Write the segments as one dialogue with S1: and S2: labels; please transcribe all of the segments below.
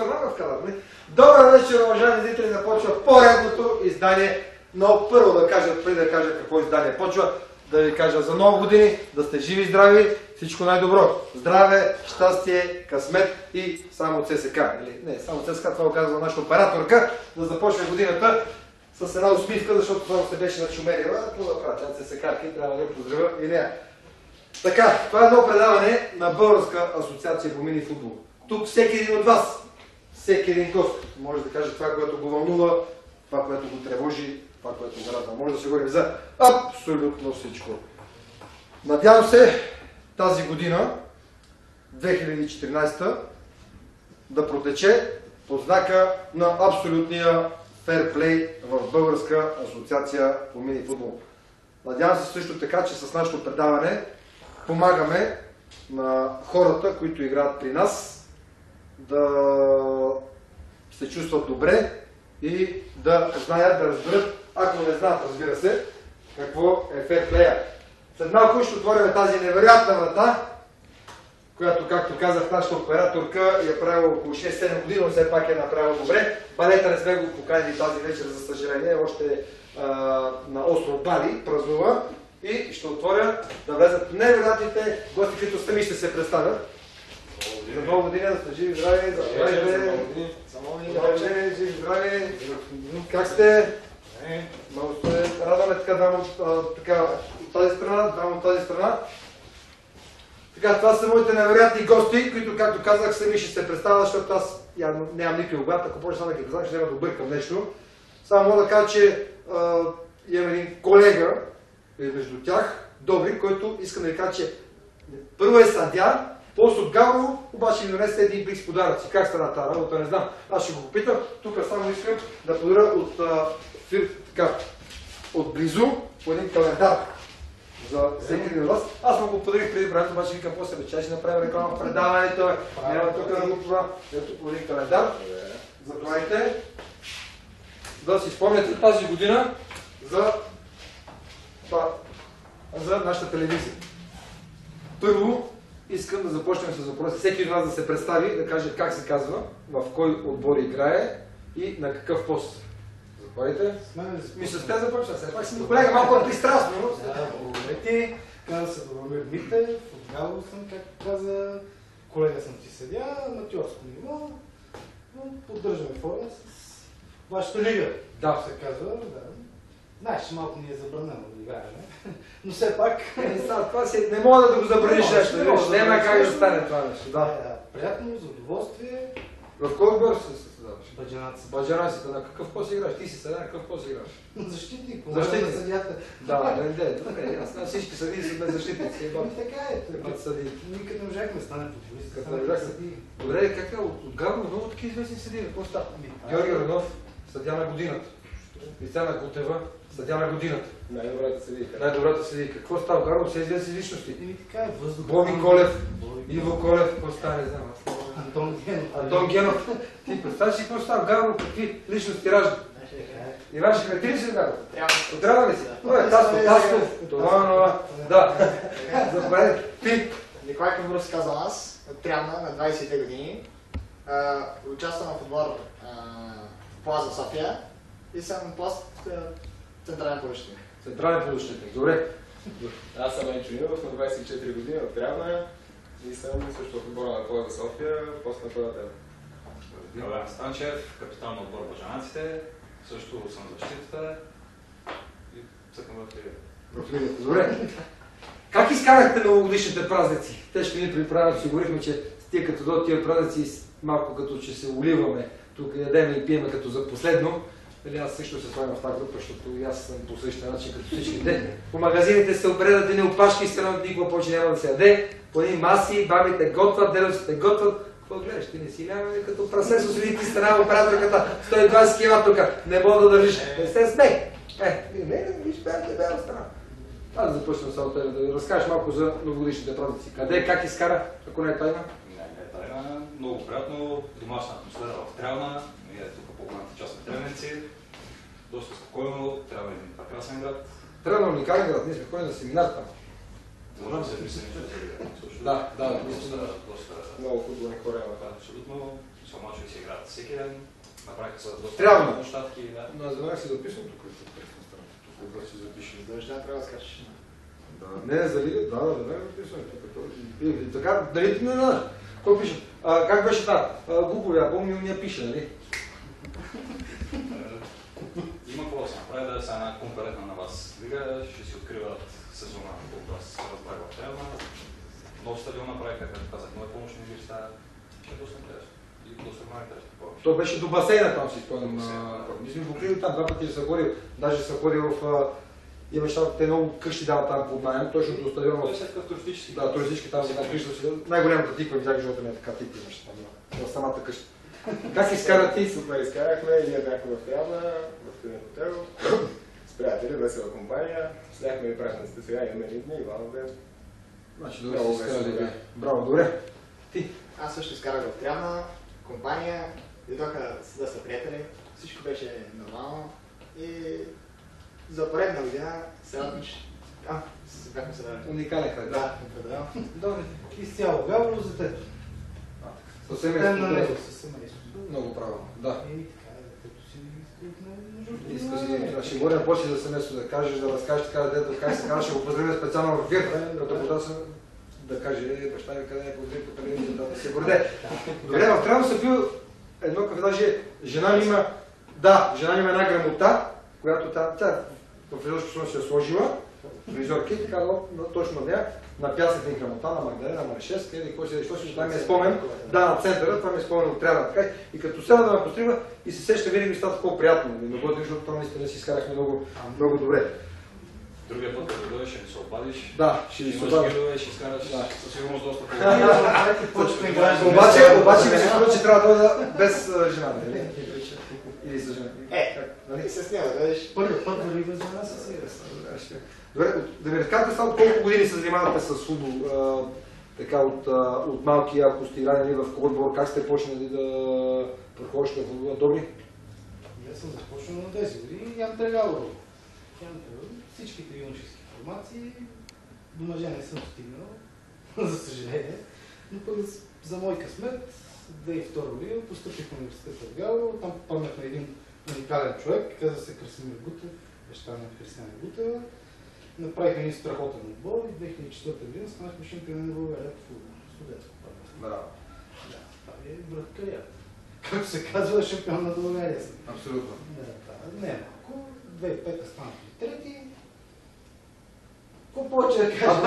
S1: в канала. Добър вечер, уважаеми зрители, започва поредното издание. Но първо да кажа, преди да кажа какво издание почва, да ви кажа за нови години, да сте живи и здрави, всичко най-добро. Здраве, щастие, късмет и само ЦСК. Или не, само ЦСК, това го казва нашата операторка, да започне годината с една усмивка, защото това се беше начумерила. Какво да правя, тя ЦСК и трябва да я поздравя и нея. Така, това е едно предаване на Българска асоциация по мини футбол. Тук всеки един от вас, всеки един гост може да каже това, което го вълнува, това, което го тревожи, това, което го радва. Може да се говорим за абсолютно всичко. Надявам се тази година, 2014, да протече под знака на абсолютния ферплей в Българска асоциация по мини футбол. Надявам се също така, че с нашето предаване помагаме на хората, които играят при нас, да се чувстват добре и да знаят, да разберат, ако не знаят, разбира се, какво е ферплея. След малко ще отворим тази невероятна врата, която, както казах, нашата операторка я правила около 6-7 години, но все пак е направила добре. Балета не сме го поканили тази вечер, за съжаление, още на остров Бали празнува. И ще отворя да влезат невероятните гости, които сами ще се представят. За нова година, да сте живи, здрави, живи, здрави. Как сте? Много се радваме така, двама от тази страна, двама от тази страна. Така, това са моите невероятни гости, които, както казах, сами ще се представят, защото аз нямам никакви оглед, ако почна да ги представя, ще няма да объркам нещо. Само мога да кажа, че имам един колега между тях, Добри, който иска да ви кажа, че първо е съдия, после от Гавро, обаче ми донесе един плик с подаръци. Как стана тази работа, не знам. Аз ще го попитам. Тук само искам да подаря от близо по един календар за всеки един от вас. Аз му го подарих преди времето, обаче викам после вече ще направим реклама в предаването. Няма тук да го това. Ето по един календар. Заповядайте. Да си спомняте тази година за нашата телевизия. Първо, искам да започнем с въпроса. Всеки от вас да се представи, да каже как се казва, в кой отбор играе и на какъв пост. Заповядайте. Мисля, те започна. Все пак си колега малко пристрастно.
S2: Благодаря ти. Казва се Добромир Митев. От Гавро съм, както каза. Колега съм ти съдия, аматьорско ниво. Поддържаме форма с вашата лига.
S1: Да.
S2: Се казва, да. Знаеш, че малко ни е забранено да играем, но все пак...
S1: Не мога да го забраниш нещо, няма как да стане това нещо.
S2: Приятно, за удоволствие.
S1: В кой отбор се създаваш?
S2: Баджанаци.
S1: Баджанаците, на какъв пост играш? Ти си съдия, на какъв пост играш?
S2: Защитник,
S1: защитник.
S2: Съдията.
S1: Да, добре, аз на всички съдии сме защитници.
S2: Така е, никъде не можахме да станем футболисти.
S1: Добре, как е? От Гавро много такива известни съдии, какво става? Георги Родов, съдия на годината. Лицана Гутева, съдия на годината.
S3: Най-добрата съдийка.
S1: Най-добрата съдийка. Какво става? Гаро се известни личности.
S2: Така е, въздух.
S1: Боби Колев, Иво Колев, какво става, не знам. Антон Генов. Ти представиш си какво става? Гаро, какви личности ражда? Иван Шеметри ли си Гаро? Трябва ли си? Тасков, това. Да. Заповядайте. Ти.
S4: Николай Камбуров се казвам аз, от Трявна, на 20-те години. Участвам в отбор в Плаза София и съм пост централен ползащитник.
S1: Централен ползащитник, добре.
S3: Аз съм Енчо Нилов, на 24 години от Трявна и съм също в отбора на Плаза София, пост нападател.
S5: Иван Станчев, капитан на отбор Баджанаците, също съм защитата и цъкам в лигата.
S1: Добре. Как изкарахте новогодишните празници? Те ще ни приправят, си говорихме, че тия като до тия празници малко като че се уливаме, тук ядеме и пиеме като за последно. Аз също се слагам в тази група, защото и аз съм по същия начин като всичките. По магазините се обредат едни опашки и странат, никога повече няма да се яде. По едни маси, бабите готват, дедовците готват. Какво гледаш? Ти не си ляваме като прасе с седи ти страна операторката 120 кг тук. Не мога да държиш. Не се смей! Не, виж, бяха страна. Аз да започнем само да ви разкажеш малко за новогодишните празници. Къде, как изкара, ако не е тайна?
S5: Не е тайна. Много приятно. Домашна атмосфера в Трявна. Ние тук по-голямата част на тревници. Доста спокойно. Трявна е един прекрасен град.
S1: Трявна е уникален град. Ние сме ходили на семинар там.
S5: Можем да се присъединим.
S1: Да.
S5: Доста
S3: много футболни хора има.
S5: Да, абсолютно. Са мачове се играят всеки ден. Направиха се доста
S1: Трябва.
S5: площадки. Да.
S1: Но аз забравях си записвам тук. Тук да си запишем.
S4: Дължина трябва да скачаш.
S1: Да, не, за лига, да, записваме тук. И така, дали ти не знаеш? Кой пише? Как беше та? Глупови, а помни, ние пише, нали?
S5: Има какво да се направи, да са една конкурентна на вас лига, ще си откриват сезона, колко аз разбрах в Тревна. Нов стадион направиха, както казах, нови помощни игри стая. Ще е доста интересно. И доста интересно повече.
S1: То беше до басейна там, си спомням.
S5: До басейна, да.
S1: Ние сме покрили там, 2 пъти са ходил. Даже са ходил в... Имаш там, те много къщи дават там под найем, точно до стадиона.
S5: Той е след като туристически.
S1: Да, туристически там една къща си. Най-голямата тиква, взях живота ми е така тиква имаше там в самата къща. Как изкара ти?
S3: Супер изкарахме, ние бяхме в Трявна, в един хотел, с приятели, весела компания. Сляхме и празниците, сега имаме едни дни, Иванов ден.
S1: Значи добре си изкарали. Браво, добре. Ти?
S4: Аз също изкарах в Трявна, компания, идваха да са приятели, всичко беше нормално и за поредна година се радвам, че... се бяхме се дали.
S1: Уникален край.
S4: Да, определено.
S2: Добре, изцяло Гавро за теб.
S1: Съвсем
S2: Те
S1: е
S2: налево със семейството.
S1: много правилно. Да.
S2: И така, като си
S1: Иска си, ще говорим после за семейство да кажеш, да разкажеш така, дето как се казва, ще го поздравя специално в ефир, като вода се да каже, баща ми къде е поздрави по телевизията, да се горде. Добре, в Трявна съм пил едно кафе, даже жена ми има, да, жена ми има една грамота, която тя в фризорско салон си е сложила, фризорки, така точно на нея, на пясък ни грамота, на Магдалена, на Марешевска, или какво си, това ми е спомен, да, на центъра, това ми е спомен от Трявна, така и като сяда да ме пострива и се сеща, винаги ми става такова приятно, много защото това наистина си изкарахме много добре.
S5: Другия път, като дойдеш, ще ми се обадиш.
S1: Да, ще ви се
S5: Имаш
S1: обадя.
S5: гидове, ще изкараш със сигурност доста
S1: Обаче ми се струва, че трябва да дойда без жена, нали? Или с жена.
S4: Нали се сняга, да видиш.
S2: Първи път дори без нас се
S1: Добре, да ми разкажете само колко години се занимавате с футбол, така от малки, ако сте играли в кой отбор, как сте почнали да прохождате в футбола? Добри?
S2: Аз съм започнал на 10 години и Ян Трегало. Всичките юношески формации, до мъже не съм стигнал, за съжаление, но пък за мой късмет, 2002 година постъпих в университета в Галево, там попаднах на един уникален човек, казва се Красимир Гутев, баща на Християна Гутева. Направих един страхотен отбор и 2004 година станахме шампиони на България по футбол. Студентско първенство.
S1: Браво.
S2: Да, това е връх кариерата. Както се казва, шампион на България съм.
S1: Абсолютно.
S2: Не е малко. 2005 станах и трети. Какво повече да кажа?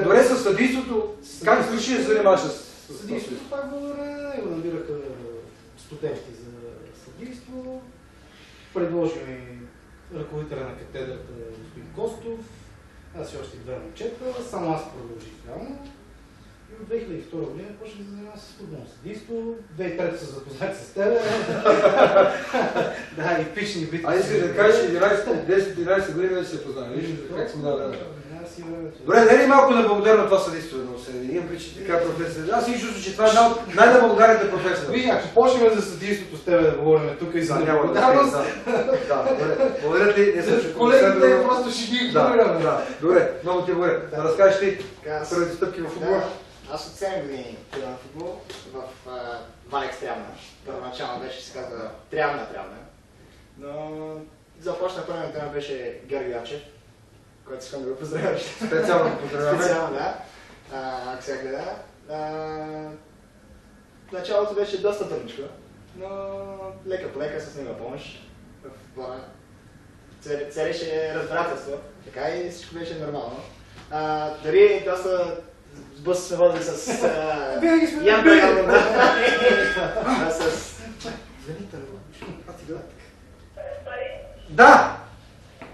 S1: Добре с съдийството, как свърши да се занимаваш с
S2: Съдийството пак благодаря на него. Набираха студенти за съдийство. Предложи ми ръководителя на катедрата господин Костов. Аз и още 2 момчета. Само аз продължих реално. И от 2002 година почнах да занимавам с футболно съдийство. 2003 се запознах с тебе. Да, и пични битки.
S1: А искаш да кажеш 10-11 години вече се познава. Виж как сме дали. Добре, не е ли малко неблагодарно това съдейство? Имам причи така професия. Аз си чувствам, че това е най-неблагодарната професия.
S2: Виж, ако почнем за съдийството с тебе да говорим тук и за неблагодарност,
S1: да, добре. Благодаря ти.
S2: колегите просто ще ги игнорираме.
S1: Да, добре, много ти благодаря. Да разкажеш ти първите стъпки в футбола.
S4: Аз от 7 години отивам на футбол в Валекс Трявна. Първоначално беше се казва Трявна. Но започна първият тренер беше Георги Ячев, който искам да го поздравя.
S1: Специално поздравяваме.
S4: Специално, да. Ако сега гледа. Началото беше доста трудничко, но лека по лека с него помощ в плана. Целеше разбирателство, така и всичко беше нормално. Дори доста сблъсък сме водили с Ян Трегало.
S1: Да!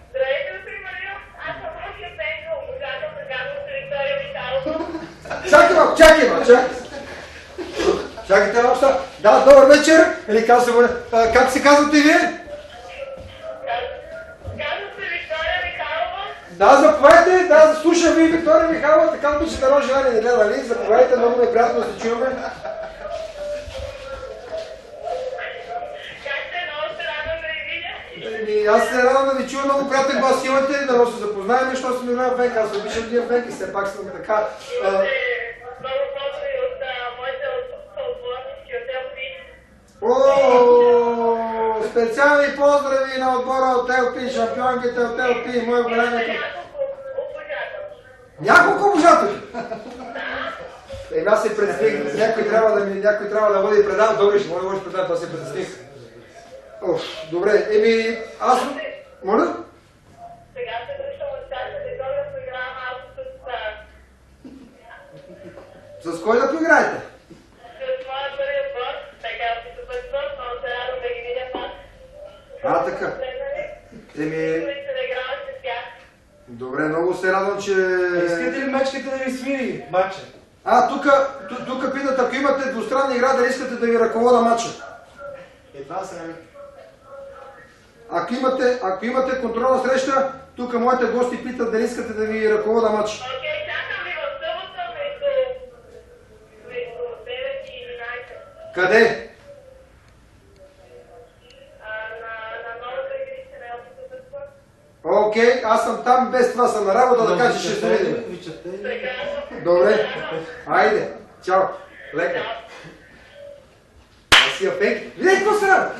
S6: Здравейте, господин Маринов! Аз съм Русия Пенко, обожател на казвам се Виктория Михайлова.
S1: Чакай малко. Чакайте малко. Да, добър вечер. Или как се казвате вие?
S6: Казвам се Виктория Михайлова.
S1: Да, заповядайте. Да, слушам ви, Виктория Михайлова. Така обичате едно желание да гледа, нали? Заповядайте, много ме е приятно да се чуваме.
S6: Как сте? Много се радвам да ви видя.
S1: Аз се радвам да ви чуя, много приятен глас имате, да се запознаем, защото съм играл в Венка. Аз обичам тия Венки, все пак съм така.
S6: Имате много фотови от
S1: Специални поздрави на отбора от ЛП, шампионките от ЛП и мой голям екип. Няколко обожатели! Аз се притесних, някой трябва да води предаване. Добре, ще може да предаване, това се притесних. Добре, аз... Моля?
S6: Сега се връщам от тази да поиграя малко
S1: С кой да поиграете?
S6: с моя първи отбор, така в супер спорт, но се радвам да ги видя пак.
S1: Така.
S6: Искате да играя с тях.
S1: Добре, много се радвам, че...
S2: Искате ли мечката да ви свири матча?
S1: Тук питат, ако имате двустранна игра, дали искате да ви ръковода матча?
S4: Това се не.
S1: Ако имате контролна среща, тук моите гости питат дали искате да ви ръковода матча.
S6: Окей, чакам ви в събота между 9 и 11.
S1: Къде?
S6: На новото игрище на Елфа Супер Спорт.
S1: Окей, аз съм там, без това съм на работа, да кажа, ще се видим. Добре, айде, чао, лека. Аз си фейк. Видей какво се радва?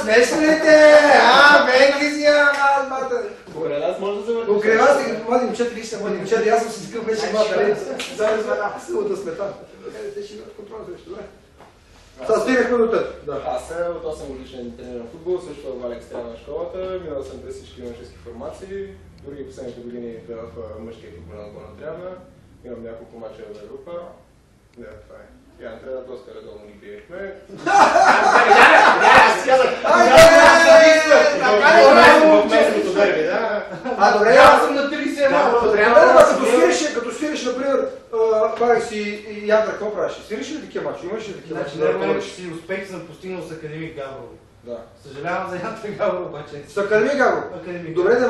S1: Смешните! Фейки си, мата!
S3: Покрай нас може да завършиш.
S1: Покрай вас си като млади момчета, виж са млади момчета, аз съм си такъв вече млад, нали? Заедно с една силата сме там. Те ще имат контрол срещу, добре. Сега стигнахме до теб.
S3: Аз от 8 годишен тренирам футбол, също в Алекс трябва на школата, минал съм през всички юношески формации, дори последните години в мъжкия футбол на отбора трябва, имам няколко мача в Европа. Да, това е. Ян трябва доста редовно ги биехме.
S1: Добре,
S2: Аз съм на 31.
S1: като свириш, например, правих си и Ядра, какво правиш? Свириш ли такива мачове? Имаш ли такива
S2: Значи,
S1: мачове?
S2: най-малко си успех съм постигнал с Академик Габрово.
S3: Да.
S2: Съжалявам за Янта Габрово, обаче.
S1: С Академик Габро?
S2: Академик.
S1: Добре,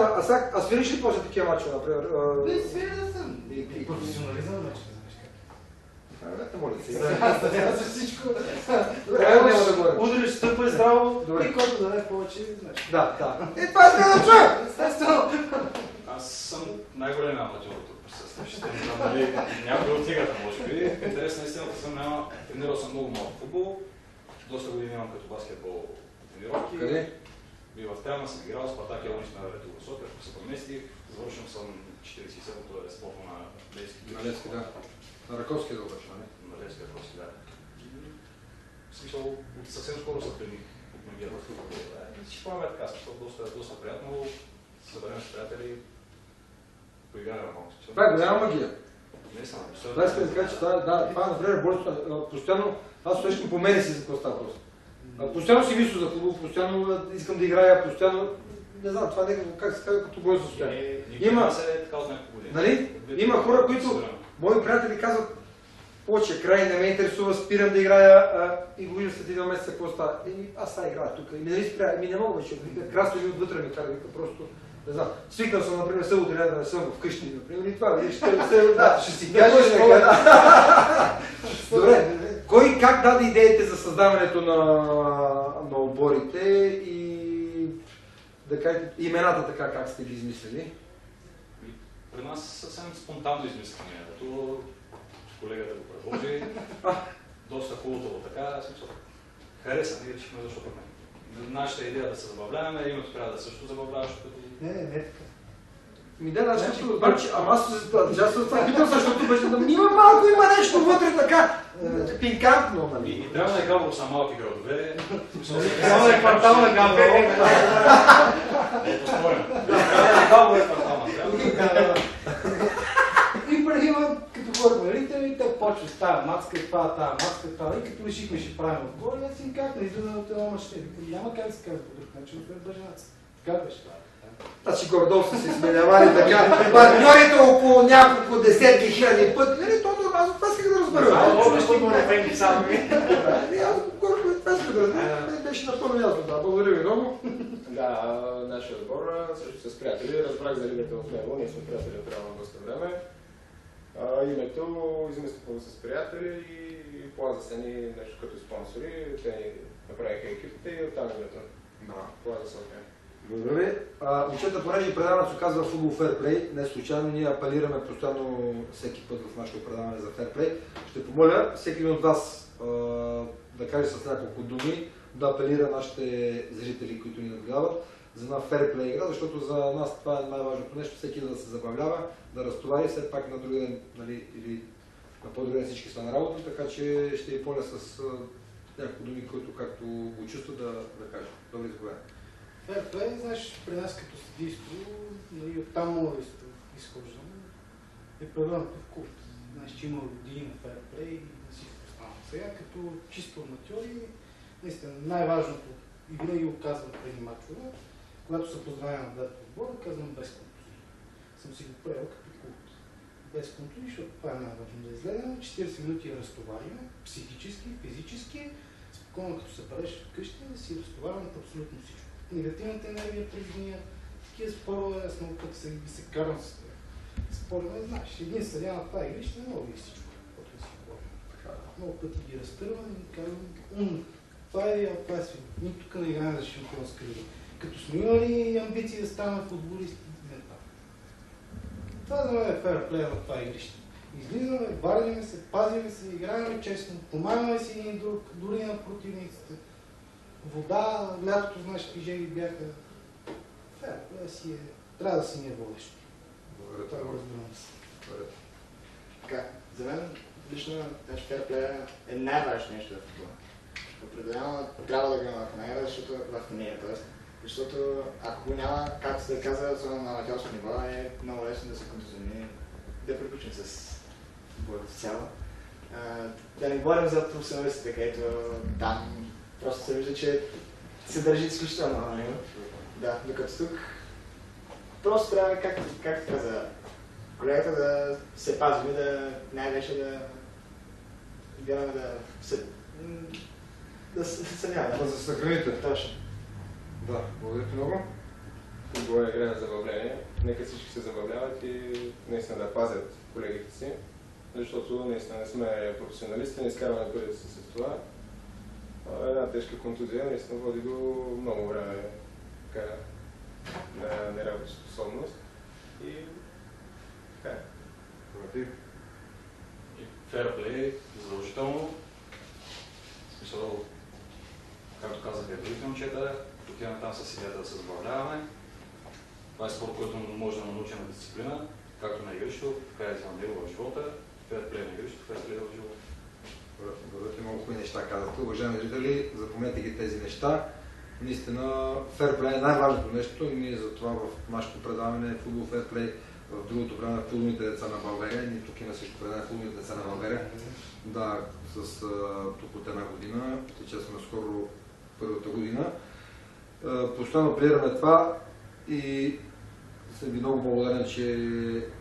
S1: а свириш ли после такива мачове, например?
S2: Не, свиря съм. И професионализъм, значи.
S1: Не моля се.
S2: За всичко.
S1: Добре, няма да говорим.
S2: Удриш, стъпай здраво
S1: Добре.
S2: и който даде повече, значи.
S1: Да. Това е да чуя!
S2: Естествено.
S5: Аз съм най-големия аматьор тук присъстващ. Ще не знам дали някой от лигата, може би. В интерес на истината тренирал съм много малко футбол. Доста години имам като баскетбол тренировки.
S1: Къде?
S5: И в Тряма съм играл, Спартак Елнич на Ретро София, ако се преместих. Завършил съм 47-то спорто на Левски.
S1: На Левски, да. На Раковски да обаче, нали?
S5: На Левски, Раковски, да. В смисъл, съвсем скоро се трени от магия в футбол. Си спомняме така, доста приятно. Съберем с приятели, поиграваме малко.
S1: Това е голяма магия.
S5: Не съм.
S1: Това искам да кажа, че това е например борото. Постоянно, аз усещам по мене си за какво става просто. Постоянно си мисля за футбол, постоянно искам да играя, постоянно... Не знам, това е как се казва като бой състояние. Има... Нали? Има хора, които... Мои приятели казват, повече край, не ме интересува, спирам да играя и го виждам след един месец какво става. Аз сега играя тук. И нали спря, не мога вече. Красно ми отвътре ми кара, просто... Не знам. Свикнал съм, например, събота да не съм вкъщи, например, и това, виж, ще си кажеш нека. Добре, кой как даде идеите за създаването на отборите и да кажете имената така, как сте ги измислили?
S5: При нас съвсем спонтанно измисляме, като колегата го предложи. Доста хубаво така, смисъл. Хареса, ние решихме защото не. Нашата идея да се забавляваме, името трябва да също забавляваш, като...
S2: Не така.
S1: Да, значи, ама аз това питам, защото беше да има малко, има нещо вътре така, пинкантно, нали?
S5: И трябва да е Габрово са малки градове.
S2: Само е квартал на Габрово.
S5: Поспорим. Габрово е квартал на Габрово.
S2: И преди има, като хората родители, те почват с тази мацка, тази мацка, и като решихме ще правим отбор, аз им как не излиза от това мъжте. Няма как да се казва по друг начин, освен бъженаца. Така беше това.
S1: Значи гордо са се сменявали така, партньорите около няколко десетки хиляди пъти, нали, аз това исках да разбера.
S4: Ще има рефенки само ми.
S1: Аз гордо това исках да разбера, беше напълно ясно, да, благодаря ви много.
S3: Да, нашия отбор също с приятели, разбрах за лигата от него, ние сме приятели от реално доста време. Името измислихме с приятели и Плаза са ни нещо като спонсори, те ни направиха екипите и оттам името. Плаза София.
S1: Благодаря ви. Момчета, понеже предаването се казва Футбол Ферплей, не случайно ние апелираме постоянно всеки път в нашето предаване за Ферплей. Ще помоля всеки от вас да каже с няколко думи да апелира нашите зрители, които ни наблюдават, за една ферплей игра, защото за нас това е най-важното нещо, всеки да се забавлява, да разтовари, все пак на другия ден, нали, или на по-другия ден всички са на работа, така че ще ви поля с някакво думи, които както го чувства да каже. Добре, заповядай.
S2: Ферплей, знаеш, при нас като съдийство, нали, оттам мога да изхождам, е превърнато в култ. Знаеш, че има години на ферплей и на всичко останало. Сега, като чисто аматьори, наистина най-важното, и винаги го казвам преди мачове, когато се поздравя на двата отбора, казвам без контузии. Съм си го правил като култ. Без контузии, защото това е най-важно да изгледаме. 40 минути я разтоварим, психически, физически, спокойно като се бъдеш вкъщи, да си разтоварвам абсолютно всичко. Негативната енергия през деня, такива спорове, аз много пъти се карам с спорове, знаеш, един съдя на тази игри ще не мога да всичко, което да си говорим. Много пъти ги разтървам и казвам, това е ние тук не играем за шампионска лига. Като сме имали амбиции да ставаме футболисти, не това. Това за мен е ферплей на това игрище. Излизаме, вардиме се, пазиме се, играем честно, помагаме си един друг, дори на противниците. Вода, лятото, знаеш, пижери бяха. Ферплей си е, трябва да си ни е водещо.
S1: Благодаря.
S2: Това го разбирам се.
S4: Така, за мен лично ферплея е най-важното нещо в футбола. Определено трябва да го има в нея, защото в нея, защото ако го няма, както се казва, особено на аматьорско ниво, е много лесно да се контузиони, да приключим с футболът цяло. Да не говорим за професионалистите, където там просто се вижда, че се държи изключително на него. Да, докато тук просто трябва, както каза колегата, да се пазим и да най-вече да гледаме да се няма.
S1: Да се съхраните.
S4: Точно.
S1: Да, благодаря ти много.
S3: Футбол е игра на забавление. Нека всички се забавляват и наистина да пазят колегите си, защото наистина не сме професионалисти, не изкарваме парите си с това. Една тежка контузия наистина води до много време на неработоспособност. И така.
S5: Ферплей, задължително. В смисъл, както казах, другите момчета, отиваме там с идеята да се забавляваме. Това е спорт, който може да научим на дисциплина, както на игрището, така и за него в живота. Ферплей на игрището, ферплей в живота.
S1: Благодаря ти, много хубави неща казахте. Уважаеми зрители, запомнете ги тези неща. Наистина, ферплей е най-важното нещо и ние затова в нашето предаване Футбол Ферплей в другото време футболните деца на България. Ние тук има също предаване Футболните деца на България. Да, с тук от една година, тече сме скоро първата година. Постоянно апелираме това и съм ви много благодарен, че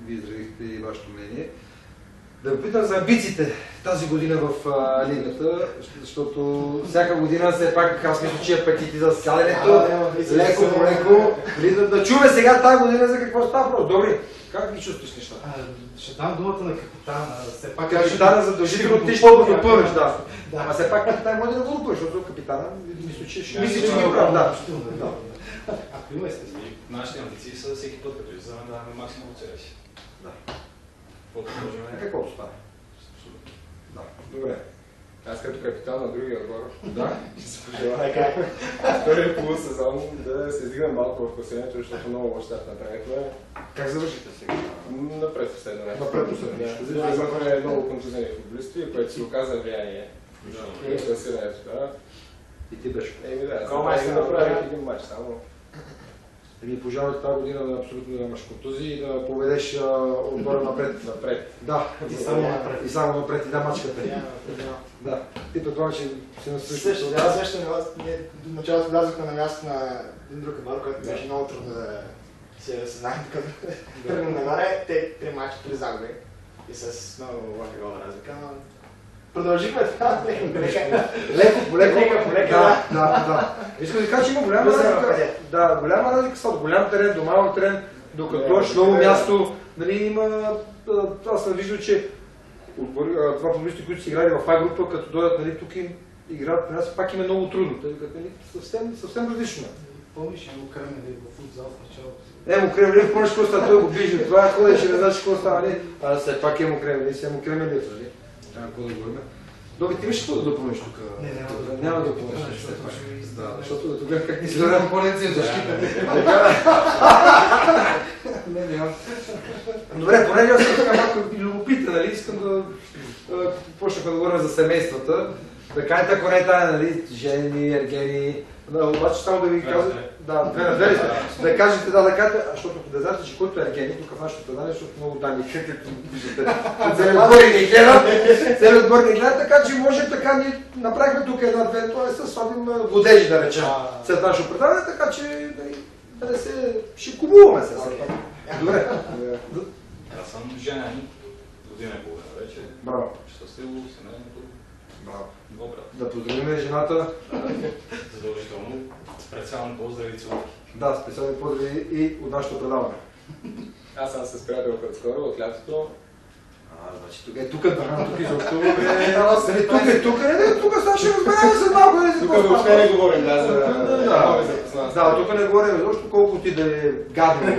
S1: ви изразихте и вашето мнение. Да ви питам за амбициите тази година в лигата, защото всяка година все пак аз мисля, че апетити за сядането, леко по леко. Да чуме сега тази година за какво става просто. Добре, как ги чувстваш нещата?
S2: Ще дам думата на капитана. Все пак
S1: Капитана задължително ти ще го допълниш, да. Ама все пак капитан може да го допълниш, защото капитана мисля, че ще ги прави. Да.
S2: Ако има естествено.
S5: Нашите амбиции са всеки път, като излизаме да даваме максимум от себе си.
S1: Да.
S5: Каквото
S1: стане.
S3: Да. Добре. Аз като капитан на другия отбор,
S1: да,
S3: ще се пожелая втория полусезон да се издигнем малко в класирането, защото много лошата направихме.
S1: Как завършите сега?
S3: Напред последно нещо.
S1: Напред последно нещо.
S3: Имахме много контузени футболисти, което си оказа влияние. И класирането, да.
S1: И ти беше.
S3: Да, направих един матч само.
S1: Ви пожелавате тази година да абсолютно да имаш контузии и да поведеш отбора напред.
S3: Напред.
S1: Да,
S2: и само напред.
S1: И само напред и да мачкате. Да. Ти предполагам, че си на същото.
S4: Аз също в началото влязохме на място на един друг отбор, който беше много трудно да се знаем, като тръгнем нагоре, те 3 мача, 3 загуби и с много лоша гола разлика, но продължихме това
S1: Леко по леко.
S4: Да.
S1: Искам да кажа, че има голяма разлика. Да, голяма разлика са от голям терен до малък терен, докато дойдеш ново място, нали има... Аз съм виждал, че това футболисти, които си играли в А група, като дойдат, нали, тук им играят при нас, пак им е много трудно. Съвсем различно.
S2: Помниш, му Кремели в футзал в началото?
S1: Му Кремели, помниш какво става, той го вижда. Това ходеше, не знаеш какво става, нали? А все пак му Кремели, си му Кремели, нали? Трябва какво да говорим. Доби, ти имаш какво да допълниш тук?
S2: Не,
S1: Няма да допълниш. Да, защото тогава как ни се
S2: Изгледам по-лекция защита. Не, няма.
S1: Добре, понеже аз съм така малко любопитен, нали, искам да почнахме да говорим за семействата. Да кажете, ако не е тая, нали, жени, ергени, обаче само да ви кажа, да, две на две да кажете, да кажете, защото да знаете, че който е ергени, тук в нашото предание, защото много данни, както виждате, целият отбор ни гледа, целият отбор ни гледа, така че може така ни направихме тук една-две, т.е. сладим водежи, да речем, след нашето предаване, така че да не се шикуваме се. Добре.
S5: Аз съм женен, година и половина вече.
S1: Браво.
S5: Щастливо, семейното.
S1: Браво.
S5: Два брата.
S1: Да поздравим жената.
S5: Задължително. Специални поздрави целувки.
S1: Да, специални поздрави и от нашето предаване.
S3: Аз съм с приятел скоро от лятото.
S1: Значи тук изобщо тук сега ще разберем за малко.
S3: Тук въобще не говорим,
S1: Да, тук не говорим защото колко ти да е гадно.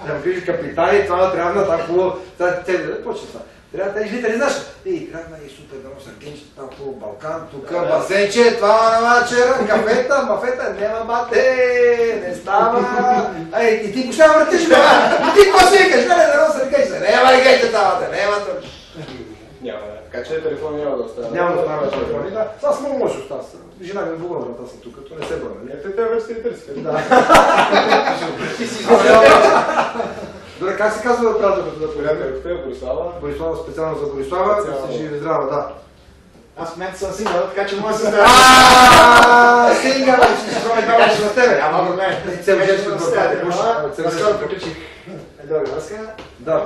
S1: Да му кажеш капитани, това трябва там хубаво. Почва това. Трябва да излитали, знаеш, играхме и супер дано с аргенчета, там по Балкан, тук басенче, това вечера, кафета, мафета, няма бате, не става. И ти почва да въртиш, и ти какво си викаш, не, дано с аргенчета, няма аргенчета, няма това.
S3: Няма, така че телефон няма да остава.
S1: Няма да остава телефони, да. Сега само може да остава. Жена ми е благодарна, аз съм тук, то не се бъде, нали?
S3: Те вече се търсите.
S1: Да. Добре, как се казва приятелката да
S3: Приятелката е Борислава.
S1: Борислава, специално за Борислава, да си живи здрава, да.
S4: Аз в момента съм сингъл, така че мога да се става.
S1: Сингъл, ще се струва една на тебе.
S4: Няма проблем.
S1: Цел жертва да стане.
S4: Наскоро приключих друга връзка.
S1: Да.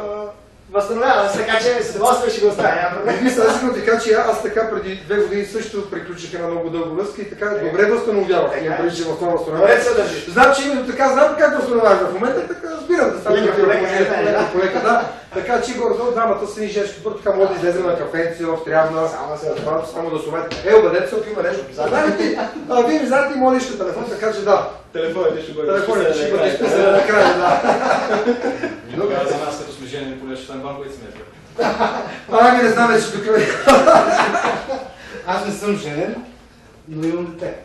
S4: Възстановявам се, така че с удоволствие ще го оставя. Няма проблем.
S1: Мисля, аз искам да кажа, че аз така преди 2 години също приключих една много дълга връзка и така добре възстановявах. Имам преди, че в това възстановявах.
S4: Добре се държиш.
S1: Знам, че именно така, знам как възстановяваш в момента, така разбирам да става полека, да. Така че горе-долу двамата са ни женски път, така може да излезем на кафенци, в Трявна, само да сумете. Обадете се, ако има нещо. Вие ми знаете и моят личен телефон, така че да.
S3: Телефоните ще бъдат
S1: изписани накрая, да.
S5: Никога за нас, като сме жени, поне ще станем банковите сметки.
S1: Ами не знам вече тук.
S2: Аз не съм женен, но имам дете.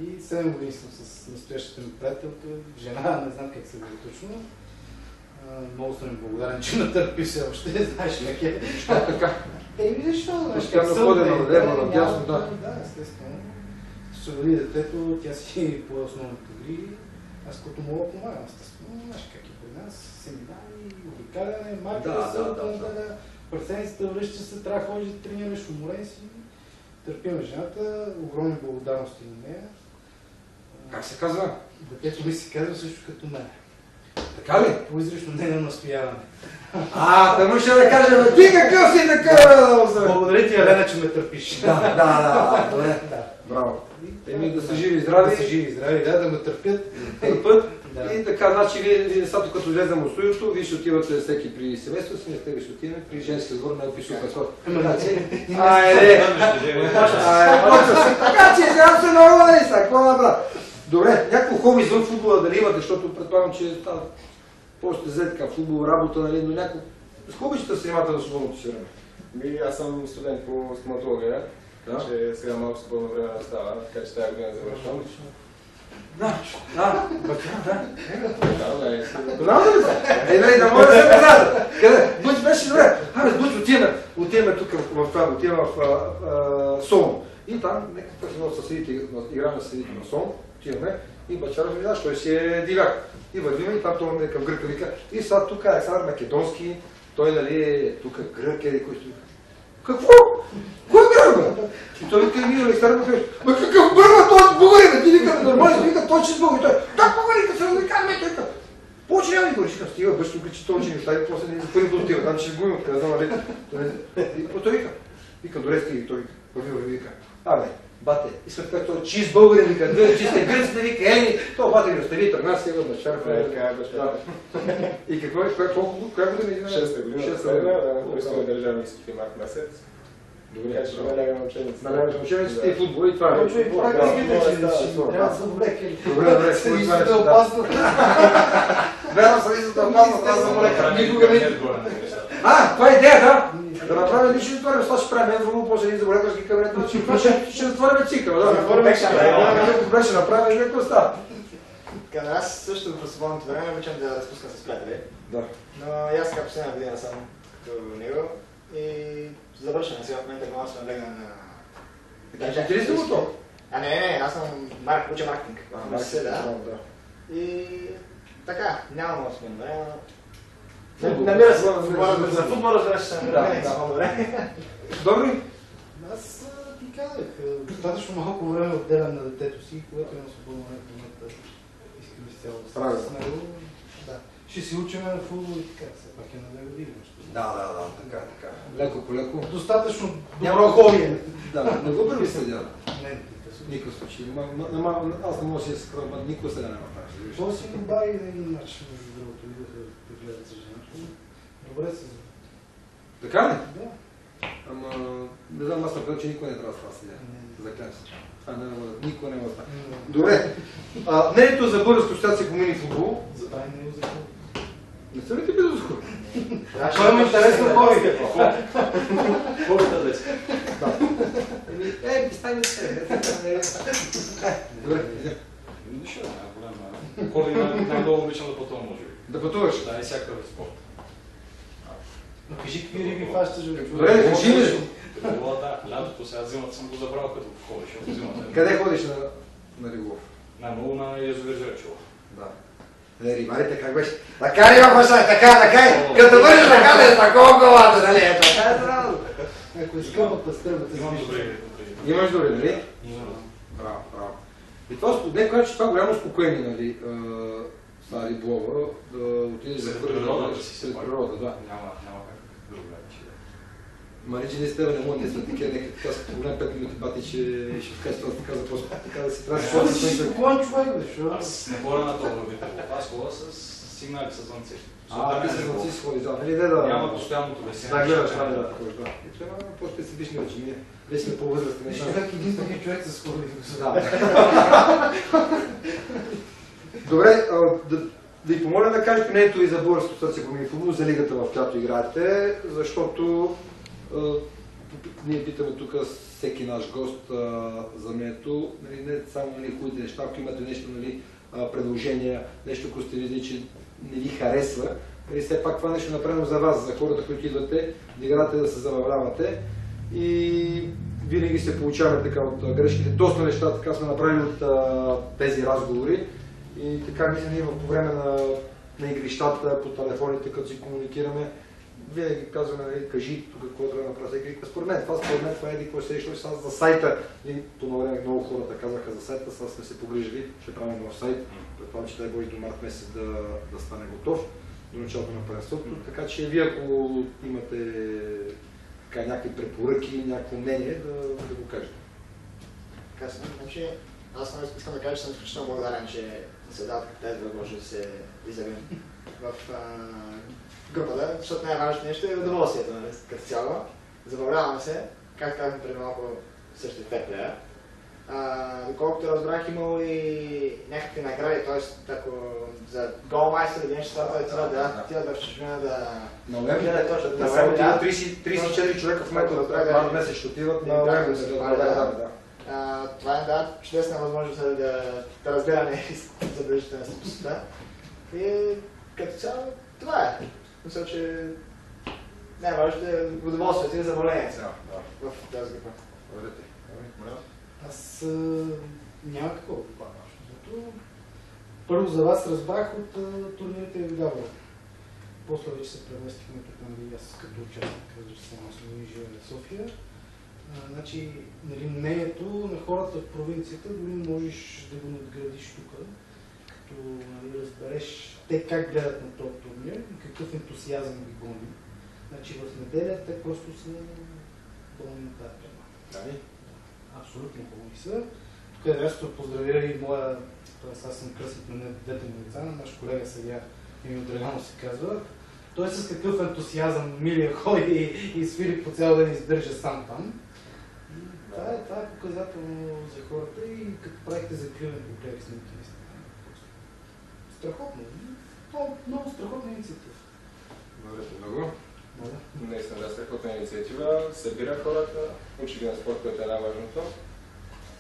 S2: И 7 години съм с настоящата ми приятелка, жена, не знам как се говори точно. Много съм им благодарен, че ме търпи все още, знаеш как е.
S1: Така.
S2: Защо?
S1: Постоянно ходена на лево, надясно, да.
S2: Да, естествено. Ще роди детето, тя си по основните гри. Аз като мога помагам, естествено. Знаеш как е при нас, семинари, обикаляне, маркета, да. Пресенцата, връща се, трябва да ходиш да тренираш, уморен си. Търпиме жената, огромни благодарности на нея.
S1: Как се казва?
S2: Детето ми се казва също като мен.
S1: Така ли?
S2: По изрично нейно настояване.
S1: Тъмън ще да кажем, ти какъв си така?
S2: Благодаря ти, Елена, че ме търпиш.
S1: Да, добре. Браво. Еми да са живи и здрави.
S2: Да са живи и здрави, да ме търпят. Да.
S1: И така, значи вие сега като влезем от студиото, вие ще отивате всеки при семейство си, ние ще отиваме при женски сбор на някакви супер спорт. Така че сега се много нали са, какво направя? Добре, някакво хоби извън футбола дали имате, защото предполагам, че после взе така футбол, работа, нали, но някакво... С хобичета се занимавате на свободното си време?
S3: Аз съм студент по стоматология, така че сега малко свободно време остава, така че тази година завършвам.
S1: Познавате ли се? Нали, да може да се познавате. Къде? Буч беше добре. С Буч отиваме тук в това, отиваме в Солон. И там някакъв едно съседите, играме съседите на Солон, отиваме и Бачаров ми знаеш, той си е дивяк. И вървиме и там това е към гръка вика. И сега тук Александър Македонски, той нали е тук грък е, кой ще вика. Какво? Кой грък бе? И той вика, ние Александър Македонски. Ма какъв бърва този българин? Ти вика, нормално, вика, той че с българин. Той, как българин, се разликаме, той вика. Повече няма никой, ще стига, бързо тук, че той че не остави, после не за първи път отива, там ще го има, откъде знам, нали? И той вика, добре стига, той вика, бате, искам така, той чист българин, вика, чисте гръците, вика, то бате ми остави, тръгна си, го Бачаров. И какво е, коя година извиня?
S3: 6-та година, предстои държавни изпити март месец. Добре, че налягаме учениците.
S1: Налягаме учениците и футбол и това е.
S2: Точно и практиките, че трябва да са облекали.
S1: Добре,
S2: Съдищата е опасно.
S1: Верно, съдищата е опасно, аз съм лекар.
S5: Никога не е горе.
S1: Това е идея, да? Да направим лично отворим, сега ще правим Евролу, после един заболекарски кабинет, ще затворим цикъл, да. Беше направим, какво става?
S4: Аз също в свободното време обичам да разпускам с приятели.
S1: Да.
S4: Но и аз така последна година съм като него и завършваме сега в момента глава сме легна на...
S1: Ти ли си го то?
S4: Не, аз съм уча маркетинг. Да. И така, нямам много смен време. Намира се за футбол, разбира се, ще намира се добре.
S1: Добре.
S2: Аз ти казах, достатъчно малко време отделям на детето си, когато имам свободно време в момента, искам изцяло да се с него. Да. Ще си учим на футбол и така, все пак е на 2 години.
S1: Да, така. Леко по леко.
S2: Достатъчно добро хоби.
S1: Да, не го първи следя.
S2: Не,
S1: Никакъв случай. Аз не мога да си скръвам, никога се не направиш.
S2: то си добави един начин, между другото, и да гледат за жената. Добре се.
S1: Така ли?
S2: Да.
S1: Ама, не знам, аз напълно, че никой не трябва да става следя. Заклям се. Това никой не може да става. Добре. Мнението за Българска асоциация по мини футбол.
S2: Забрави него за хоби.
S1: Не са ли ти били за хоби?
S2: Това има интересно хоби.
S5: Хората днес.
S1: Стави се. Добре, идем.
S5: Нищо, няма проблем. Хоби най-много обичам да пътувам, може би.
S1: Да пътуваш?
S5: Да, и всякакъв спорт.
S2: Но кажи какви риби фащаш, бе.
S1: Добре, кажи ми.
S5: Да, лятото сега зимата съм го забрал като ходиш, защото зимата.
S1: Къде ходиш на риболов?
S5: Най-много на язовир Жречево.
S1: Да. Рибарите как беше? Така риба баща, така. Като върнеш така да е такова главата, нали? Така е здраво.
S2: Ако изкървата стръбата.
S5: Имам добри.
S1: Имаш добри, нали?
S5: Имам.
S1: Браво. И това сподне, че това голямо спокоение, нали? С риболова, да отидеш за
S5: природа, да си
S1: сред природа, да.
S5: Няма как друго вече.
S1: Ма че не с тебе не мога да са такива, нека така са погледна 5 минути бати, че ще вкажа това така за просто така да си трябва да се
S2: Си спокоен човек, бе, шо?
S5: Аз не ходя на това вид риболов. Аз ходя с сигнали с звънци.
S1: Ти се знаци си ходиш, да, нали?
S5: Няма постоянното бесене.
S1: Да, гледаш, да. И това е по-специфични очи, ние вече сме по-възрастни.
S2: Човек единствен човек с хоби.
S1: Да. Добре, да ви помоля да кажете мнението и за Българската асоциация по мини футбол, за лигата, в която играете, защото ние питаме тук всеки наш гост за мнението, нали, не само хубавите неща, ако имате нещо, нали, предложения, нещо, ако сте видели, че не ви харесва, нали, все пак това нещо направено за вас, за хората, които идвате, да играете, да се забавлявате и винаги се получаваме така от грешките. Доста неща така сме направили от тези разговори и така мисля ние по време на игрищата, по телефоните, като си комуникираме, винаги казваме, нали, кажи тук какво трябва да направи. Според мен това е какво се решило за сайта. И по това време много хората казаха за сайта, сега сме се погрижили, ще правим нов сайт. Предполагам, че дай Боже до март месец да стане готов до началото на първенството. Така че вие, ако имате така, някакви препоръки, някакво мнение, да го кажете.
S4: Така съм. Значи, аз искам да кажа, че съм изключително благодарен, че се дадат тази възможност да се изявим в групата, защото най-важното нещо е удоволствието, нали, като цяло. Забавлявам се, както казвам преди малко също феплея. Доколкото разбрах, имало и някакви награди, т.е. ако за голмайстър или нещо това, отиват в чужбина да...
S1: На Уембли? Да, само отиват 34 човека в момента, март месец ще отиват на Уембли.
S4: Това е чудесна възможност да разбираме забележителна способността. И като цяло това е. Мисля, че най-важното е удоволствието и забавлението в тази група.
S2: Аз няма такова по-важно, защото първо за вас разбрах от турнирите в Габро. После вече се преместихме тук, нали, аз като участник, разбира се, съм живея в София. Значи, нали, мнението на хората в провинцията дори можеш да го надградиш тук, като, нали, разбереш те как гледат на този турнир и какъв ентусиазъм ги гони. Значи в неделя те просто са пълни на тази тема.
S1: Дали?
S2: Абсолютно пълни са. Тук е място поздравя и моя, аз съм кръстник на двете му деца, на наш колега сега Емил Драгано се казва. Той с какъв ентусиазъм Милия ходи и свири по цял ден издържа сам там. Това е показателно за хората и като правихте закриване по гледа снимки. Страхотно. Това е много страхотна инициатива.
S1: Добре, много.
S3: Наистина, да, страхотна инициатива, събира хората, учи ги на спорт, което е най-важното.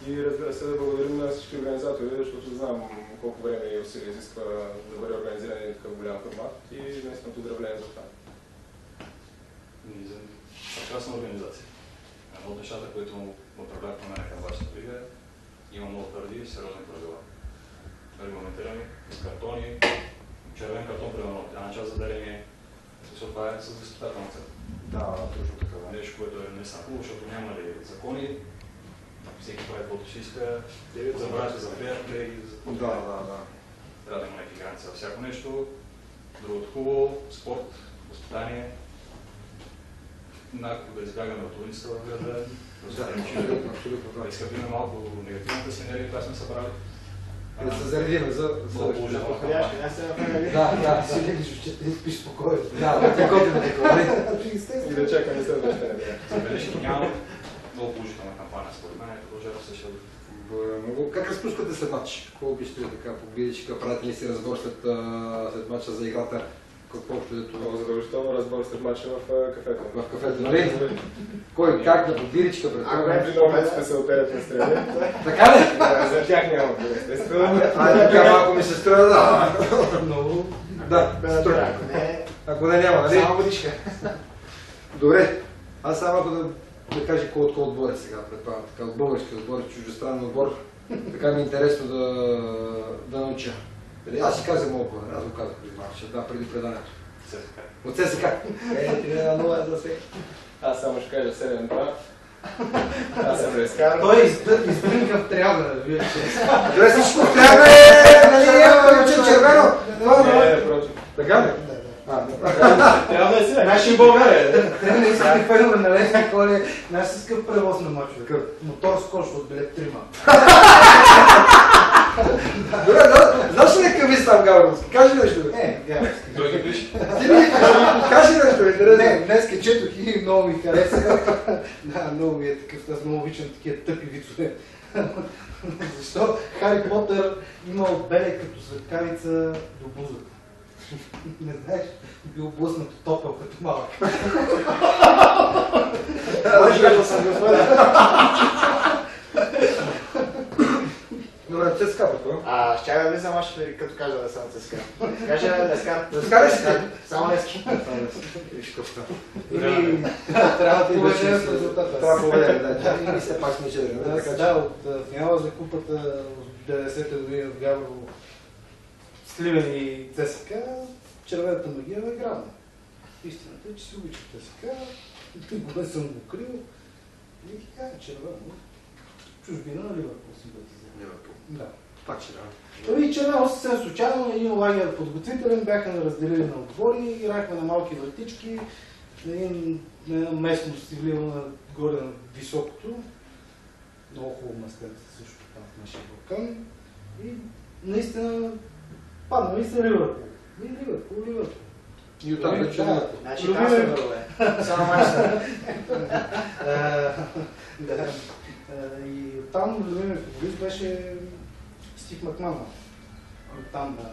S3: И разбира се, да благодарим на всички организатори, защото знам колко време и усилия изисква да бъде организиран един такъв голям формат и наистина поздравление за това.
S5: И за прекрасна организация. Едно от нещата, които управляват на мен към вашата лига, има много твърди и сериозни правила. Регламентирани, картони, червен картон, примерно, една част за дарение. Това е с възпитателна цел.
S1: Да, точно така.
S5: Нещо, което е не само хубаво, защото няма ли закони, всеки прави каквото си иска, забравяте за приятели и за това.
S1: Да.
S5: Трябва да има някакви граници за всяко нещо. Другото хубаво, спорт, възпитание, да избягаме от улицата в града,
S1: Абсолютно.
S5: да изхъпиме малко негативната синергия, която сме събрали.
S1: Да се заредиме за
S5: положително.
S4: Подходящи, аз се направя.
S1: Да,
S2: Си гледаш, че ти спиш спокойно.
S1: да, те готвим такова.
S3: И да чакаме следващата неделя.
S5: Забележки няма. Много положителна кампания, според мен, продължава се ще.
S1: Как разпускате след матч? Какво бихте така победичка? Правите ли си разбор след матча за играта? Какво общо е това?
S3: Много задължително разбор след матча в кафето.
S1: В кафето, нали? Кой, как на победичка пред
S3: Ако
S1: това?
S3: е виновниците се оперят на страни,
S1: Така ли?
S3: за тях няма да естествено.
S1: Така малко ми се струва, да.
S2: Много.
S1: Да,
S4: Бенатира, ако не,
S1: ако не няма, нали?
S4: само водичка.
S1: Добре, аз само ако да кажа кой от кой отбор е сега, предполагам, така от български отбор, чуждестранен отбор, така ми е интересно да науча. Аз си казвам отбор, аз го казах преди малко, да, преди предането.
S5: ССК.
S1: От ССК. 3-0 за сега.
S3: Аз само ще кажа 7-2. Аз съм Лескар.
S2: Той избринка в трябва, вие че.
S1: Добре, всичко трябва нали, имаме червено.
S3: Не, против.
S1: Така ли?
S3: Трябва да е сега.
S4: Наши България.
S2: Трябва да искаме първо на лесни коли. Наш с какъв превоз на мачове. Мотор скоч от билет 3.
S1: Добре, знаеш ли какъв там Гавровски? Кажи нещо.
S2: Гавровски.
S5: Той ги пише.
S1: Ти ли? Кажи нещо, интересно.
S2: Не, днеска четох и много ми хареса. Да, много ми е такъв, аз много обичам такива тъпи вицове. Защо Хари Потър имал беле като светкавица до бузата? Не знаеш, бил блъснат от топъл като малък.
S1: Аз съм го спомня. Добре, ЦСКА какво?
S4: Ще да влизам още като кажа да съм ЦСКА. Кажа Лескар.
S1: Лескар ли си ти?
S4: Само Лески.
S1: Виж къвта.
S2: Или трябва да
S1: Поведение
S2: поведем с резултата.
S1: Трябва поведение, да. И все пак сме 4.
S2: Аз да, от финала за купата от 90-та година в Габрово, Сливен и ЦСКА, червената магия е грабна. Истината е, че си обичам ЦСКА, никога не съм го крил и така, червено. Чужбина на Ливърпул симпатизирам.
S1: Ливърпул.
S2: Да.
S1: Пак ще
S2: И червено съвсем случайно, един лагер подготвителен, бяха разделили на отбори, играхме на малки вратички, на една местност си влива горе на високото. Много хубаво местенце също там в нашия Балкан. И наистина падна ми се Ливърпул. И Ливърпул.
S1: И оттам вече
S2: да.
S4: Значи
S2: Любимия-
S4: трансфер е. Само майстор.
S2: Да. И оттам любимият футболист беше Стив Макманман. Там на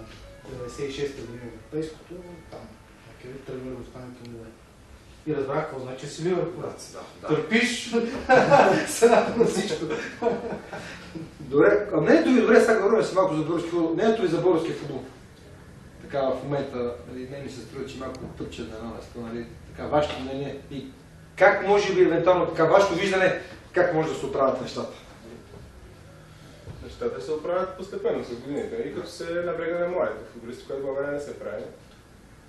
S2: 96-та година европейското, там. Къде тръгна да остане към Луе. И разбрах какво значи си Ливърпул.
S1: Да.
S2: Търпиш цената на всичко.
S1: Добре, а мнението ви, добре, сега говорим си малко за български футбол. Мнението ви за български футбол? Така в момента, нали, не ми се струва, че малко тъпче на едно место, нали, така вашето мнение и как може би евентуално така вашето виждане, как може да се оправят нещата?
S3: Нещата се оправят постепенно с годините и като се наблега на младите футболисти, което в България не се прави.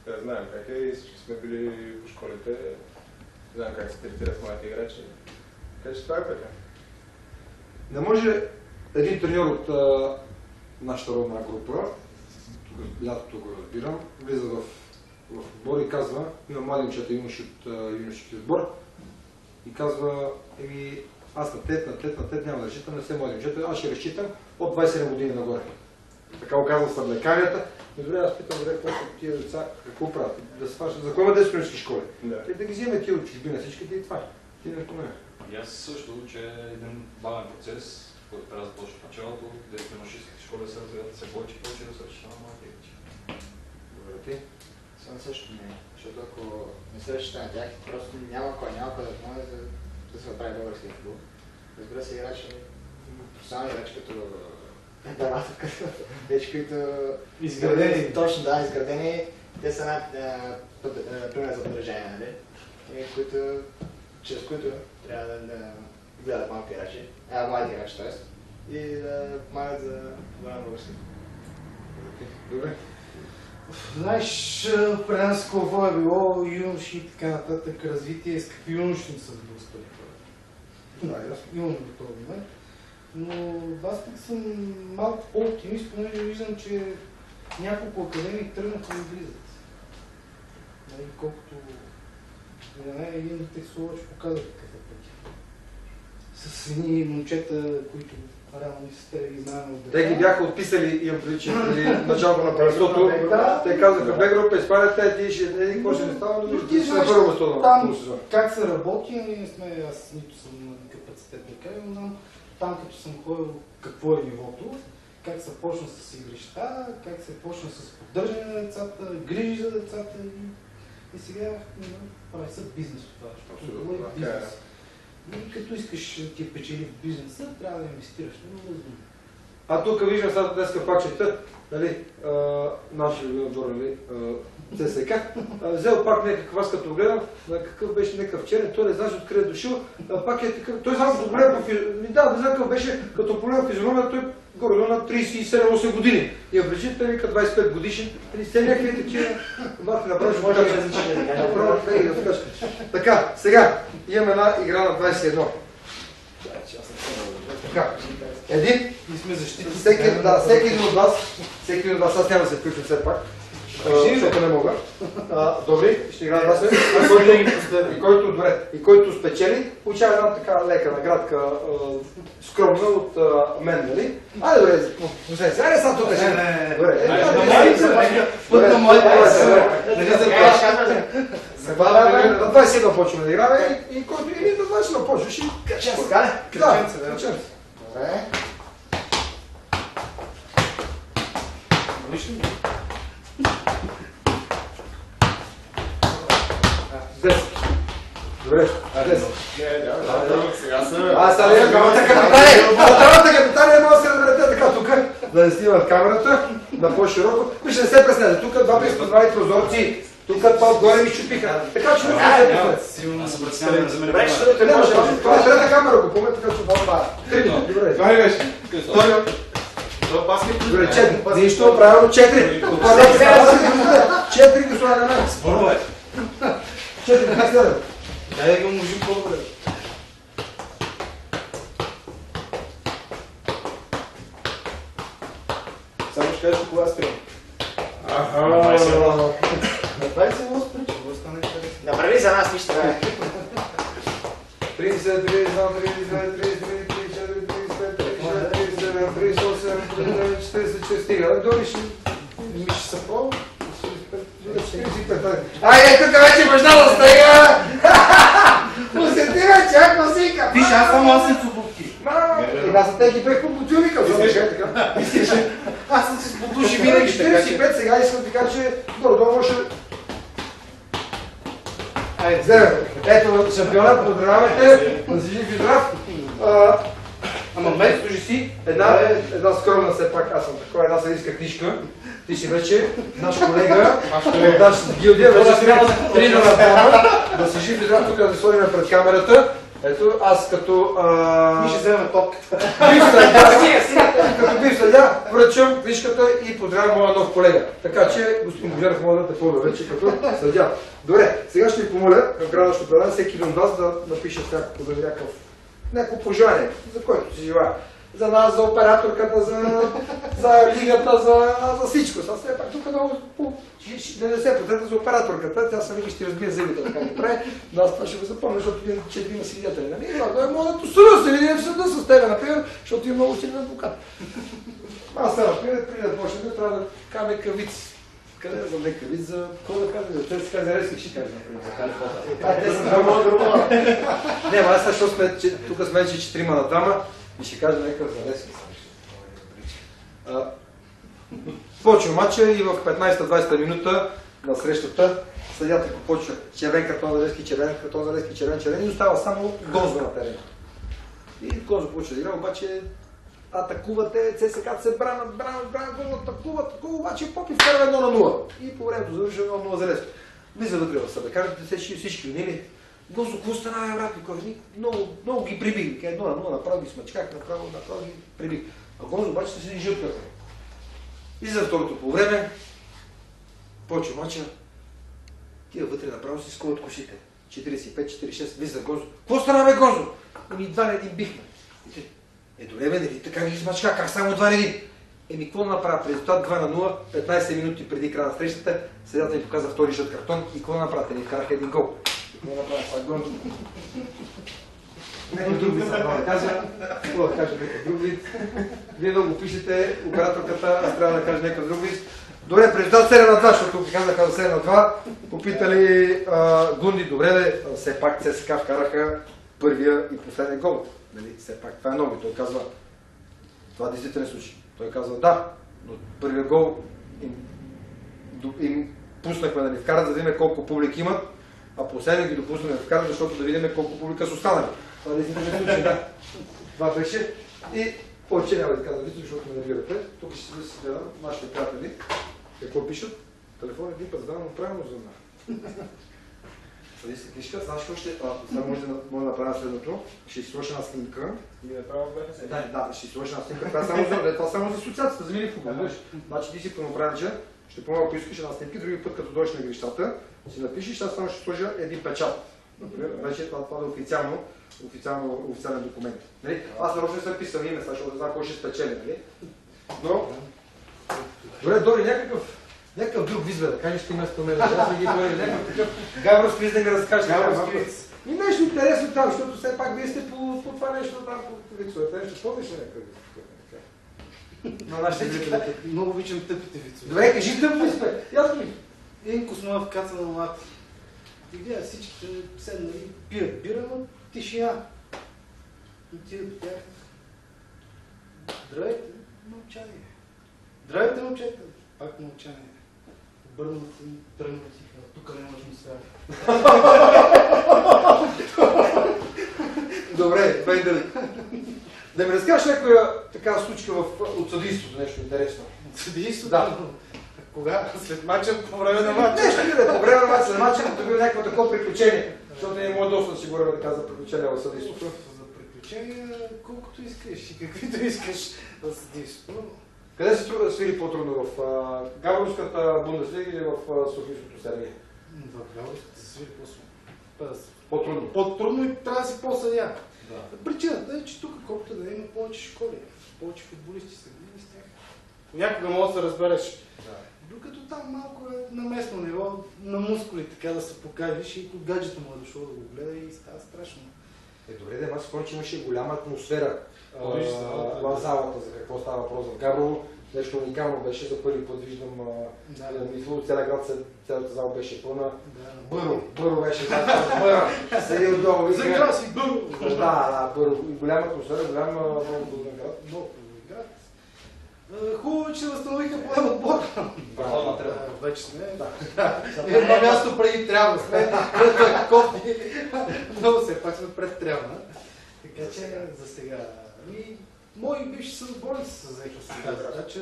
S3: Да знаем как е и всички сме били по школите, знаем как се третират младите играчи. Така че това е пътя.
S1: Не може един треньор от нашата родна група, тук лятото го разбирам, влиза в отбор и казва, има млади момчета, имаш от юношески отбор, и казва, аз на тет няма да разчитам, не се млади момчета, аз ще разчитам от 27 години нагоре. Така го казва съблекарията. И добре, аз питам, добре, какво тия деца, какво правят? Да свършат, за кой има 10 юношески школи? Да ги вземе тия от чужбина, всичките и това. Ти не спомена.
S5: И аз също, че е един бавен процес, който трябва да започне в началото, където юношеските школи се развиват все повече и повече да се разчита на малки играчи.
S1: Добре, ти?
S4: Това също не е, защото ако не се разчита на тях, просто няма кой да може да се направи българския футбол. Разбира се, играчи, професионални играчи като Даратов, като вече които
S2: Изградени.
S4: Точно, да, изградени. Те са пример за подражание, нали? Чрез които трябва да гледат малки играчи, млади играчи, т.е. и да помагат за това на български.
S1: Добре.
S2: Знаеш, при нас какво е било, юноши и така нататък, развитие, с какви юноши не са блъскали. Имаме до този момент. Но аз пък съм малко по-оптимист, понеже виждам, че няколко академии тръгнаха да влизат. Колкото един текстолоч показва какъв е пътя. С едни момчета, които реално не сте ги знаем от
S1: Те ги бяха отписали, имам приличие, преди началото на първенството. Те казаха, Б група, Испания, ти ще не какво ще не става, но ти ще на първо место.
S2: Там как се работи, не сме, аз нито съм на капацитет да кажа, но знам там като съм ходил какво е нивото, как се почна с игрища, как се почна с поддържане на децата, грижи за децата и сега прави се бизнес от това, защото е бизнес. И като искаш да ти печели в бизнеса, трябва да инвестираш много разумно.
S1: А тук виждам сега днеска пак чета, нали, нашия отбор, нали, ЦСК, взел пак някакъв, аз като гледам, какъв беше някакъв черен, той не знаеш откъде е дошъл, пак е такъв, той само като погледна по физиономията, да, не знам какъв беше, като погледна физиономията, той горе на 37-8 години. И обличите вика 25 годишен, все някакви такива, Марти направиш, може да кажа. Така, сега имаме една игра на 21. Така, един,
S2: И сме защити.
S1: всеки един от вас, аз няма да се включвам все пак, защото не мога. Добре, ще играем два след. И който спечели, получава една така лека наградка, скромна от мен, нали? Айде, добре, пуснете се. Айде, сега тук ще. Добре.
S2: На моите
S1: На 21 почваме да играме и който или на 21 почваш и...
S4: Каченце, да?
S1: Каченце.
S4: Добре.
S1: Добре, 10.
S3: Сега са...
S1: Сега не камерата капитали, може да се разберете така тук, да не снимат камерата, да по-широко. Вижте, не се преснете, тук два призпознавали прозорци, тук това отгоре ми чупиха. Така че не се преснете.
S5: Аз се преценявам да вземе
S4: Добре,
S5: камера.
S1: Не може, това е трета камера, го помня, така че това е. 3, добре.
S3: Това ли беше?
S1: Добре, 4. Нищо, правилно 4. 4 го слага на мен.
S5: Спорва е.
S1: 4, 7.
S2: Дай да го можем по-добре.
S4: Само ще кажеш кога спрем.
S2: Направи се много сприча, какво стане интересно.
S4: Направи за нас нищо, бе.
S1: 30, 32, 32, 33, 34, 35, 36, 37, 38, 39, 40, стига. Дори ще...
S2: Ми ще са по...
S1: 45. Айде, тук вече баща да стига! Усети ме, чак носика!
S2: Виж, аз само аз съм цубовки.
S1: Аз съм те ги бех по бутилника.
S2: Аз съм се сподуши
S1: Души
S2: винаги
S1: винаги
S2: така,
S1: 45, сега искам да кажа, че горе-долу може...
S2: Айде,
S1: Вземе. Ето, шампионът, поздравявайте, да си жив и здрав. Ама мен служи си една скромна все пак, аз съм такова, една съдийска книжка. Ти си вече наш колега, от нашата гилдия, вече сме тренер на двама, да си жив и здрав, тук да се сложим пред камерата. Ето, аз като...
S2: ние ще вземем топката.
S1: Като бив съдя, връчвам книжката и поздравям моя нов колега. Така че, господин Божаров, мога да те ползва вече като съдя. Добре, сега ще ви помоля, в края на предаване, всеки един от вас да напише някакво пожелание, за който си желая. За нас, за операторката, за лигата, за всичко. Сега все пак тук много 90% за операторката, тя сами ще разбие зъбите, така не прави, но аз това ще го запомня, защото вие 4 има свидетели. Нали? Да мога да посъдя се видим в съда с тебе, например, защото има много силен адвокат. Аз сега, например, преди да почнем, трябва да кажа кавици. Къде да за кавици, за какво да кажа? Те си каза резки, ще кажа, например, за Хари Потър. Те са друго. Не, аз защото тук сме вече 4 на двама и ще кажа някакъв за резки. Почва матча и в 15-20 минута на срещата. Съдята ако почва червен картон за Левски, червен картон за Левски, червен и остава само Гонзо на терена. И Гонзо почва да игра, обаче атакувате, ЦСКА се бранат, Гонзо атакува, обаче Попи вкарва 1-0. И по времето завършва 1-0 за Левски. Влиза вътре в съда, кажете всички винили. Гонзо, какво стана, брат ми? Много ги прибили. 1-0 направо ги смачках, направо ги прибих. А Гонзо обаче се седи жълтка. И за второто по време, почва мача, тия вътре направо си скуват кошите. 45-46, влиза Гонзо. Какво стана, бе, Гонзо? Еми 2-1 бихме. Добре, бе, нали така ги измачка, как само 2-1? Еми, какво направя? При резултат 2-0, 15 минути преди края на срещата, съдята ни показа втори жълт картон и какво направите? Ни вкараха един гол. Какво направя? Това Гонзо. Някой друг вид са да кажа. Какво да кажа някой друг вид? Вие много пишете, операторката, аз трябва да кажа някой друг вид. Добре, при резултат 7-2, защото ви казаха за 7-2, попитали Гунди, добре, все пак ЦСКА вкараха първия и последния гол. Нали? Все пак това е много. Той казва, това действително е случай. Той казва, да, но първия гол им пуснахме да ни вкарат, за да видим колко публик имат, а последния ги допуснахме да вкарат, защото да видим колко публика са останали. Това действително е случай, да. Това беше. И повече няма да казвам, защото ме нервирате. Тук ще си гледам нашите приятели. Какво пишат? Телефон един път задавам правилно за мен. Съдийска книжка, знаеш какво ще... Сега може да направя следното. Ще си сложа една снимка.
S3: И направо бяха се.
S1: Да, ще си сложа една снимка. Това само за асоциацията, за мили футбол. Значи ти си пълноправничен, ще помога, ако искаш една снимка, други път като дойдеш на игрищата, си напишеш, аз само ще сложа един печат. Например, вече това да е официален документ. Нали? Аз нарочно съм писал име, защото да знам кой ще спечели. Нали? Но... Добре, Дори, някакъв друг виз, да кажеш ти вместо мен. Аз не ги говоря, някакъв такъв Гавров квиз да ми разкажеш. И нещо интересно там, защото все пак вие сте по това нещо там, по вицовете. Нещо помниш ли някакъв виз? На нашите зрители.
S2: Много обичам тъпите вицове.
S1: Добре, кажи тъп виз, бе. Ясно ми.
S2: Един космонавт каца на луната. И гледа всичките седнали, пият бира, но тишина. Отидат от тях. Здравейте, мълчание. Здравейте, момчета. Пак мълчание. Обърнат и тръгнат и тук няма атмосфера.
S1: Добре, Бендер. Да ми разкажеш някоя такава случка от съдийството, нещо интересно.
S2: От съдийството?
S1: Да.
S2: Кога? След мача, по време на мача?
S1: Нещо ли да по време на мача, след мача, като било някакво такова приключение. Защото не е моят доста сигурен да каза приключение в съдийството.
S2: За приключения, колкото искаш и каквито искаш в съдийството.
S1: Къде се свири по-трудно? В Габровската Бундеслига или в Софийското Сергия?
S2: В Габровската се свири по-трудно.
S1: По-трудно.
S2: По-трудно и трябва да си по-съдя.
S1: Да.
S2: Причината е, че тук колкото да има повече школи, повече футболисти са гледани с тях. Понякога може да се разбереш.
S1: Да.
S2: Докато там малко е на местно ниво, на мускули, така да се покажеш и от гаджето му е дошло да го гледа и става страшно.
S1: Добре, да, аз спомням, че имаше голяма атмосфера
S2: в
S1: в залата, за какво става въпрос в Габрово. Нещо уникално беше, за първи път виждам, мисля, целия град, цялата зала беше пълна. Бърво беше, седи отдолу.
S2: Заигра си Бърво!
S1: Да, Бърво. Голяма атмосфера, голям много хубав град.
S2: Много хубав град. Хубаво, че възстановиха поем отбор.
S5: Браво, трябва.
S2: Вече сме.
S1: Едно
S2: На място преди трябва сме. Кофти. Много все пак сме пред трябва. Така че за сега. Мои бивши съотборници се взеха с тази задача.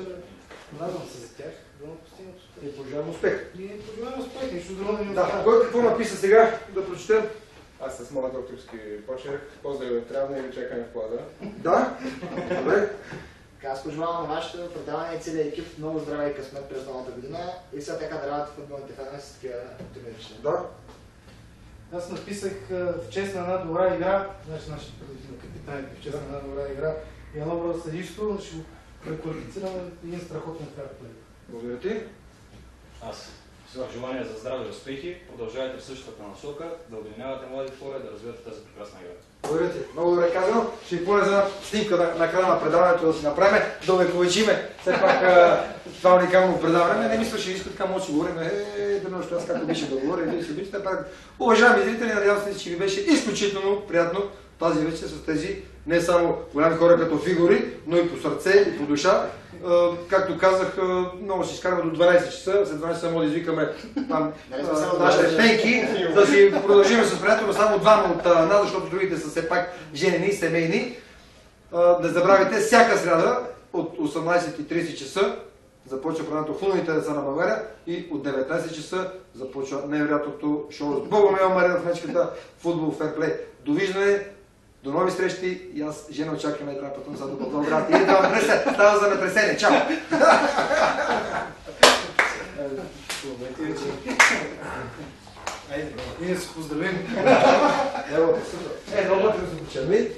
S2: Радвам се за тях. Да постигнат успех.
S1: И пожелавам успех.
S2: И пожелавам успех. Нищо друго не ми
S1: Да,
S2: остава.
S1: кой какво написа сега? Да прочетем.
S3: Аз с моят докторски почерк. Поздрави от Трявна и ви чакаме в плаза.
S1: Да? Добре.
S4: Аз пожелавам на вашето предаване и целият екип много здраве и късмет през новата година и все така да радвате футболните фенове с такива турнирични.
S1: Да.
S2: Аз написах в чест на една добра игра, значи нашите капитани в чест на една добра игра и едно добро съдийство, ще го преквалифицираме един страхотен ферплей.
S1: Благодаря ти.
S5: Аз. С желание за здраве и успехи, продължавайте в същата насока, да обединявате младите хора и да развивате тази прекрасна игра.
S1: Благодаря ти. Много добре казано. Ще ви помоля за една снимка на края на предаването да си направим, да увековечиме. Все пак това уникално предаване. Не мисля, че иска така може да си говорим. Да нещо аз как обичам да говоря. Вие си обичате. Уважаеми зрители, надявам се, че ви беше изключително приятно тази вечер с тези не само голями хора като фигури, но и по сърце, и по душа. Както казах, много ще изкараме до 12 часа, след 12 часа може да извикаме там нашите пенки, да си продължим с приятел, но само двама от нас, защото другите са все пак женени, семейни. Не забравяйте, всяка сряда от 18:30 часа започва предаването Хубавите деца на България и от 19 часа започва невероятното шоу с Богомила Марина в мечката Футбол Ферплей. Довиждане, до нови срещи и аз жена очакваме и трябва пътувам за до Благоевград. И става за напресение. Чао!
S2: Ние се поздравим.
S1: Много да се почерми.